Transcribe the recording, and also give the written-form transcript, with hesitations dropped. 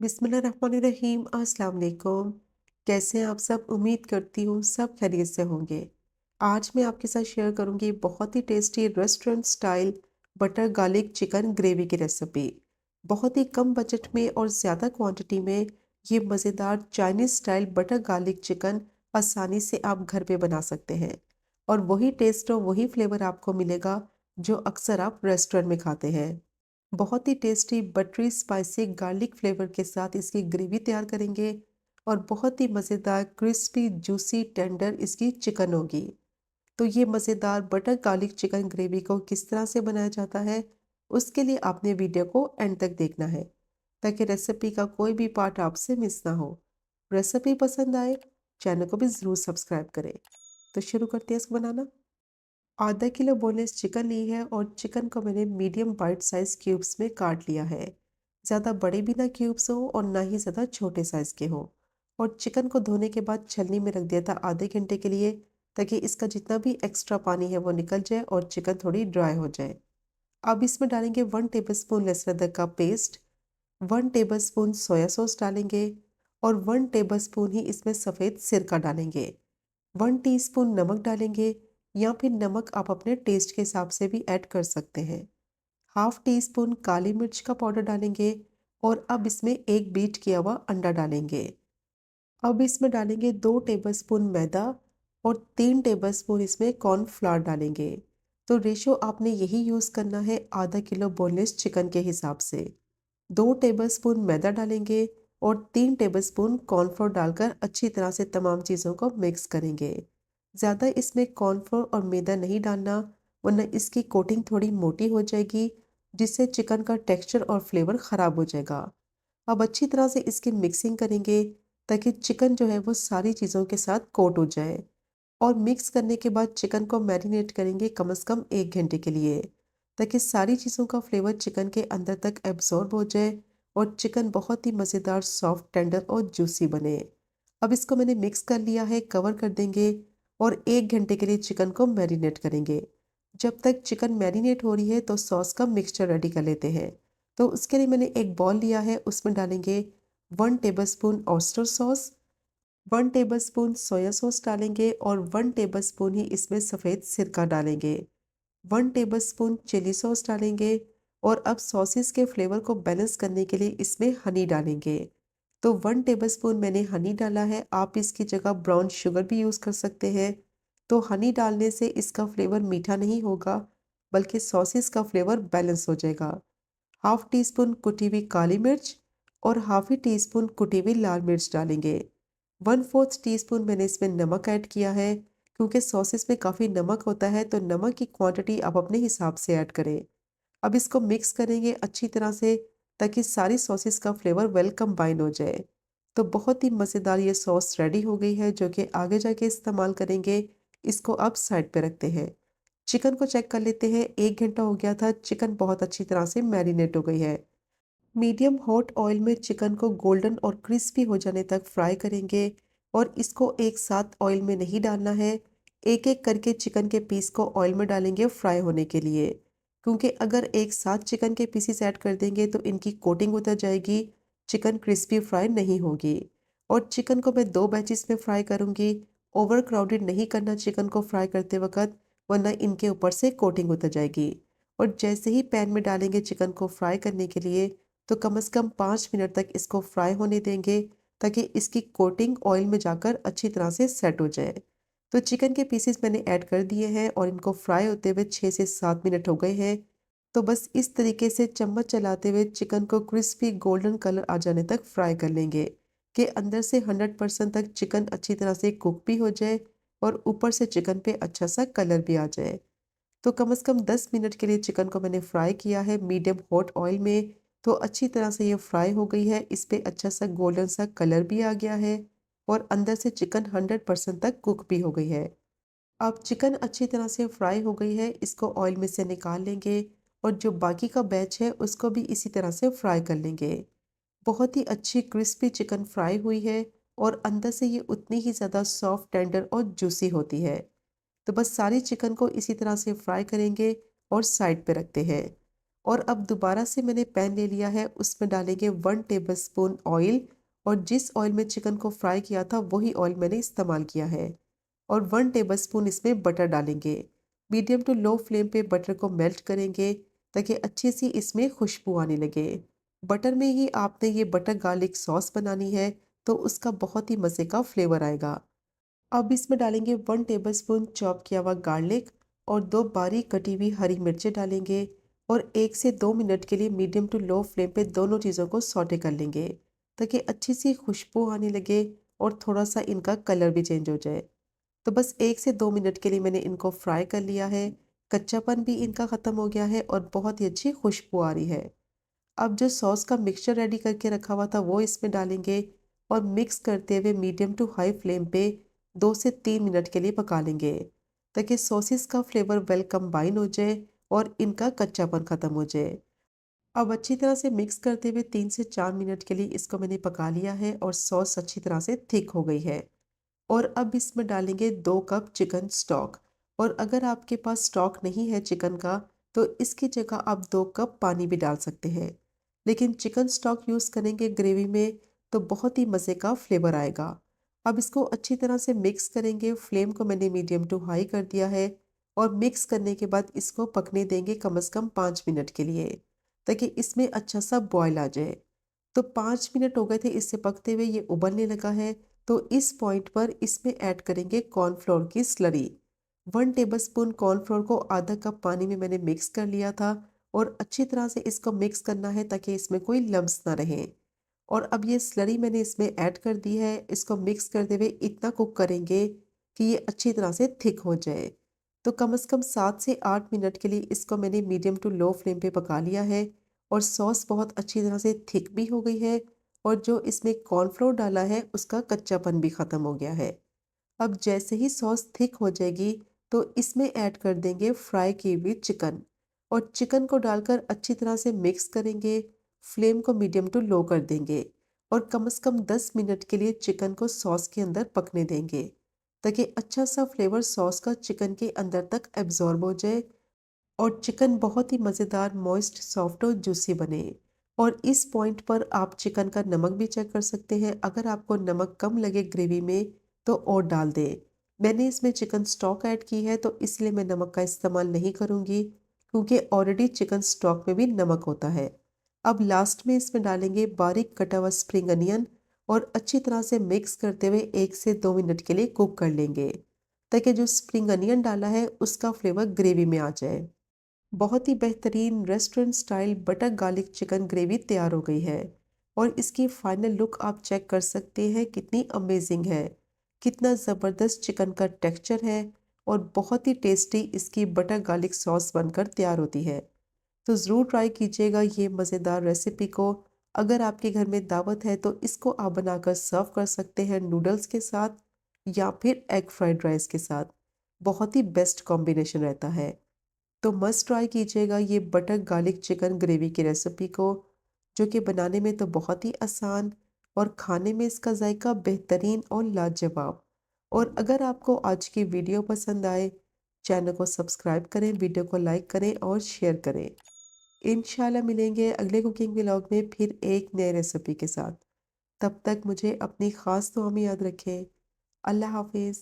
बिस्मिल्लाहिर्रहमानिर्रहीम। अस्सलाम वालेकुम। कैसे हैं आप सब? उम्मीद करती हूँ सब खैरियत से होंगे। आज मैं आपके साथ शेयर करूँगी बहुत ही tasty restaurant style butter garlic chicken gravy की रेसिपी। बहुत ही कम बजट में और ज़्यादा क्वांटिटी में ये मज़ेदार Chinese style butter garlic chicken आसानी से आप घर पे बना सकते हैं और वही टेस्ट और वही फ्लेवर आपको मिलेगा जो अक्सर आप रेस्टोरेंट में खाते हैं। बहुत ही tasty buttery spicy garlic flavour के साथ इसकी ग्रेवी तैयार करेंगे और बहुत ही मज़ेदार क्रिस्पी जूसी टेंडर इसकी चिकन होगी। तो ये मज़ेदार बटर गार्लिक चिकन ग्रेवी को किस तरह से बनाया जाता है, उसके लिए आपने वीडियो को एंड तक देखना है ताकि रेसिपी का कोई भी पार्ट आपसे मिस ना हो। रेसिपी पसंद आए, चैनल को भी ज़रूर सब्सक्राइब करें। तो शुरू करते हैं इसको बनाना। आधा किलो बोनलेस चिकन ली है और चिकन को मैंने मीडियम बाइट साइज क्यूब्स में काट लिया है। ज़्यादा बड़े भी ना क्यूब्स हो और ना ही ज़्यादा छोटे साइज के हो। और चिकन को धोने के बाद छलनी में रख दिया था आधे घंटे के लिए ताकि इसका जितना भी एक्स्ट्रा पानी है वो निकल जाए और चिकन थोड़ी ड्राई हो जाए। अब इसमें डालेंगे 1 टेबलस्पून लहसुन अदरक का पेस्ट, 1 टेबलस्पून सोया सॉस डालेंगे और 1 टेबलस्पून ही इसमें सफ़ेद सिरका डालेंगे। 1 टीस्पून नमक डालेंगे या फिर नमक आप अपने टेस्ट के हिसाब से भी ऐड कर सकते हैं। हाफ टी स्पून काली मिर्च का पाउडर डालेंगे और अब इसमें एक बीट किया हुआ अंडा डालेंगे। अब इसमें डालेंगे 2 टेबलस्पून मैदा और 3 टेबलस्पून इसमें कॉर्नफ्लावर डालेंगे। तो रेशो आपने यही यूज़ करना है आधा किलो बोनलेस चिकन के हिसाब से। 2 टेबलस्पून मैदा डालेंगे और 3 टेबलस्पून कॉर्नफ्लोर डालकर अच्छी तरह से तमाम चीज़ों को मिक्स करेंगे। ज़्यादा इसमें कॉर्नफ्लोर और मैदा नहीं डालना वरना इसकी कोटिंग थोड़ी मोटी हो जाएगी जिससे चिकन का टेक्सचर और फ्लेवर ख़राब हो जाएगा। अब अच्छी तरह से इसकी मिक्सिंग करेंगे ताकि चिकन जो है वो सारी चीज़ों के साथ कोट हो जाए और मिक्स करने के बाद चिकन को मैरिनेट करेंगे कम से कम 1 घंटे के लिए ताकि सारी चीज़ों का फ्लेवर चिकन के अंदर तक एब्जॉर्ब हो जाए और चिकन बहुत ही मज़ेदार सॉफ्ट टेंडर और जूसी बने। अब इसको मैंने मिक्स कर लिया है, कवर कर देंगे और 1 घंटे के लिए चिकन को मैरिनेट करेंगे। जब तक चिकन मैरिनेट हो रही है तो सॉस का मिक्सचर रेडी कर लेते हैं। तो उसके लिए मैंने एक बॉल लिया है, उसमें डालेंगे 1 tablespoon oyster sauce, 1 tablespoon soya sauce डालेंगे और 1 टेबलस्पून ही इसमें सफ़ेद सिरका डालेंगे। 1 टेबलस्पून चिली सॉस डालेंगे और अब सॉसेस के फ्लेवर को बैलेंस करने के लिए इसमें हनी डालेंगे। तो 1 टेबलस्पून मैंने हनी डाला है, आप इसकी जगह ब्राउन शुगर भी यूज़ कर सकते हैं। तो हनी डालने से इसका फ्लेवर मीठा नहीं होगा बल्कि सॉसेस का फ्लेवर बैलेंस हो जाएगा। हाफ टी स्पून कुटी हुई काली मिर्च और हाफ ही टी स्पून कुटी हुई लाल मिर्च डालेंगे। 1/4 टीस्पून मैंने इसमें नमक ऐड किया है क्योंकि सॉसेस में काफ़ी नमक होता है तो नमक की क्वांटिटी आप अपने हिसाब से ऐड करें। अब इसको मिक्स करेंगे अच्छी तरह से ताकि सारी सॉसेस का फ्लेवर वेल कंबाइन हो जाए। तो बहुत ही मज़ेदार ये सॉस रेडी हो गई है जो कि आगे जाके इस्तेमाल करेंगे। इसको अब साइड पे रखते हैं। चिकन को चेक कर लेते हैं, 1 घंटा हो गया था, चिकन बहुत अच्छी तरह से मैरिनेट हो गई है। मीडियम हॉट ऑयल में चिकन को गोल्डन और क्रिस्पी हो जाने तक फ्राई करेंगे और इसको एक साथ ऑयल में नहीं डालना है। एक एक करके चिकन के पीस को ऑयल में डालेंगे फ्राई होने के लिए क्योंकि अगर एक साथ चिकन के पीसेस ऐड कर देंगे तो इनकी कोटिंग उतर जाएगी, चिकन क्रिस्पी फ्राई नहीं होगी। और चिकन को मैं 2 बैचेस में फ्राई करूंगी। ओवर क्राउडेड नहीं करना चिकन को फ्राई करते वक्त वरना इनके ऊपर से कोटिंग उतर जाएगी। और जैसे ही पैन में डालेंगे चिकन को फ्राई करने के लिए तो कम से कम 5 मिनट तक इसको फ्राई होने देंगे ताकि इसकी कोटिंग ऑयल में जाकर अच्छी तरह से सेट हो जाए। तो चिकन के पीसेस मैंने ऐड कर दिए हैं और इनको फ्राई होते हुए 6 से 7 मिनट हो गए हैं। तो बस इस तरीके से चम्मच चलाते हुए चिकन को क्रिस्पी गोल्डन कलर आ जाने तक फ्राई कर लेंगे कि अंदर से 100% तक चिकन अच्छी तरह से कुक भी हो जाए और ऊपर से चिकन पे अच्छा सा कलर भी आ जाए। तो कम से कम 10 मिनट के लिए चिकन को मैंने फ्राई किया है मीडियम हॉट ऑयल में। तो अच्छी तरह से ये फ्राई हो गई है, इस पे अच्छा सा गोल्डन सा कलर भी आ गया है और अंदर से चिकन 100% तक कुक भी हो गई है। अब चिकन अच्छी तरह से फ्राई हो गई है, इसको ऑयल में से निकाल लेंगे और जो बाकी का बैच है उसको भी इसी तरह से फ्राई कर लेंगे। बहुत ही अच्छी क्रिस्पी चिकन फ्राई हुई है और अंदर से ये उतनी ही ज़्यादा सॉफ्ट टेंडर और जूसी होती है। तो बस सारी चिकन को इसी तरह से फ्राई करेंगे और साइड पे रखते हैं। और अब दोबारा से मैंने पैन ले लिया है, उसमें डालेंगे 1 टेबलस्पून ऑयल और जिस ऑयल में चिकन को फ्राई किया था वही ऑयल मैंने इस्तेमाल किया है। और 1 टेबलस्पून इसमें बटर डालेंगे। मीडियम टू लो फ्लेम पे बटर को मेल्ट करेंगे ताकि अच्छी सी इसमें खुशबू आने लगे। बटर में ही आपने ये बटर गार्लिक सॉस बनानी है, तो उसका बहुत ही मज़े का फ्लेवर आएगा। अब इसमें डालेंगे 1 टेबलस्पून चॉप किया हुआ गार्लिक और 2 बारीक कटी हुई हरी मिर्चें डालेंगे और 1 से 2 मिनट के लिए मीडियम टू लो फ्लेम पे दोनों चीज़ों को सौटे कर लेंगे ताकि अच्छी सी खुशबू आने लगे और थोड़ा सा इनका कलर भी चेंज हो जाए। तो बस 1 से 2 मिनट के लिए मैंने इनको फ्राई कर लिया है। कच्चापन भी इनका ख़त्म हो गया है और बहुत ही अच्छी खुशबू आ रही है। अब जो सॉस का मिक्सचर रेडी करके रखा हुआ था वो इसमें डालेंगे और मिक्स करते हुए मीडियम टू हाई फ्लेम पे 2 से 3 मिनट के लिए पका लेंगे ताकि सॉसेस का फ्लेवर वेल कंबाइन हो जाए और इनका कच्चापन खत्म हो जाए। अब अच्छी तरह से मिक्स करते हुए 3 से 4 मिनट के लिए इसको मैंने पका लिया है और सॉस अच्छी तरह से थिक हो गई है। और अब इसमें डालेंगे 2 कप चिकन स्टॉक और अगर आपके पास स्टॉक नहीं है चिकन का तो इसकी जगह आप 2 कप पानी भी डाल सकते हैं। लेकिन चिकन स्टॉक यूज़ करेंगे ग्रेवी में तो बहुत ही मज़े का फ्लेवर आएगा। अब इसको अच्छी तरह से मिक्स करेंगे, फ्लेम को मैंने मीडियम टू हाई कर दिया है और मिक्स करने के बाद इसको पकने देंगे कम से कम 5 मिनट के लिए ताकि इसमें अच्छा सा बॉयल आ जाए। तो 5 मिनट हो गए थे इसे पकते हुए, ये उबलने लगा है। तो इस पॉइंट पर इसमें ऐड करेंगे कॉर्नफ्लोर की स्लरी। 1 टेबलस्पून कॉर्नफ्लोर को आधा कप पानी में मैंने मिक्स कर लिया था और अच्छी तरह से इसको मिक्स करना है ताकि इसमें कोई लम्स ना रहे। और अब ये स्लरी मैंने इसमें ऐड कर दी है। इसको मिक्स करते हुए इतना कुक करेंगे कि ये अच्छी तरह से थिक हो जाए। तो कम से कम 7 से 8 मिनट के लिए इसको मैंने मीडियम टू लो फ्लेम पे पका लिया है और सॉस बहुत अच्छी तरह से थिक भी हो गई है और जो इसमें कॉर्नफ्लोर डाला है उसका कच्चापन भी ख़त्म हो गया है। अब जैसे ही सॉस थिक हो जाएगी तो इसमें ऐड कर देंगे फ्राई की हुई चिकन और चिकन को डालकर अच्छी तरह से मिक्स करेंगे। फ्लेम को मीडियम टू लो कर देंगे और कम से कम 10 मिनट के लिए चिकन को सॉस के अंदर पकने देंगे ताकि अच्छा सा फ्लेवर सॉस का चिकन के अंदर तक एब्जॉर्ब हो जाए और चिकन बहुत ही मज़ेदार, मॉइस्ट, सॉफ्ट और जूसी बने। और इस पॉइंट पर आप चिकन का नमक भी चेक कर सकते हैं। अगर आपको नमक कम लगे ग्रेवी में तो और डाल दें। मैंने इसमें चिकन स्टॉक ऐड की है तो इसलिए मैं नमक का इस्तेमाल नहीं करूँगी क्योंकि ऑलरेडी चिकन स्टॉक में भी नमक होता है। अब लास्ट में इसमें डालेंगे बारीक कटा हुआ स्प्रिंग अनियन और अच्छी तरह से मिक्स करते हुए 1 से 2 मिनट के लिए कुक कर लेंगे ताकि जो स्प्रिंग अनियन डाला है उसका फ्लेवर ग्रेवी में आ जाए। बहुत ही बेहतरीन restaurant style butter garlic chicken gravy तैयार हो गई है और इसकी फाइनल लुक आप चेक कर सकते हैं कितनी अमेजिंग है। कितना ज़बरदस्त चिकन का टेक्सचर है और बहुत ही टेस्टी इसकी बटर गार्लिक सॉस बनकर तैयार होती है। तो ज़रूर ट्राई कीजिएगा ये मज़ेदार रेसिपी को। अगर आपके घर में दावत है तो इसको आप बनाकर सर्व कर सकते हैं नूडल्स के साथ या फिर एग फ्राइड राइस के साथ। बहुत ही बेस्ट कॉम्बिनेशन रहता है। तो मस्ट ट्राई कीजिएगा ये बटर गार्लिक चिकन ग्रेवी की रेसिपी को, जो कि बनाने में तो बहुत ही आसान और खाने में इसका जायका बेहतरीन और लाजवाब। और अगर आपको आज की वीडियो पसंद आए, चैनल को सब्सक्राइब करें, वीडियो को लाइक करें और शेयर करें। इंशाल्लाह मिलेंगे अगले कुकिंग व्लॉग में फिर एक नए रेसिपी के साथ। तब तक मुझे अपनी ख़ास दुआ में याद रखें। अल्लाह हाफिज़।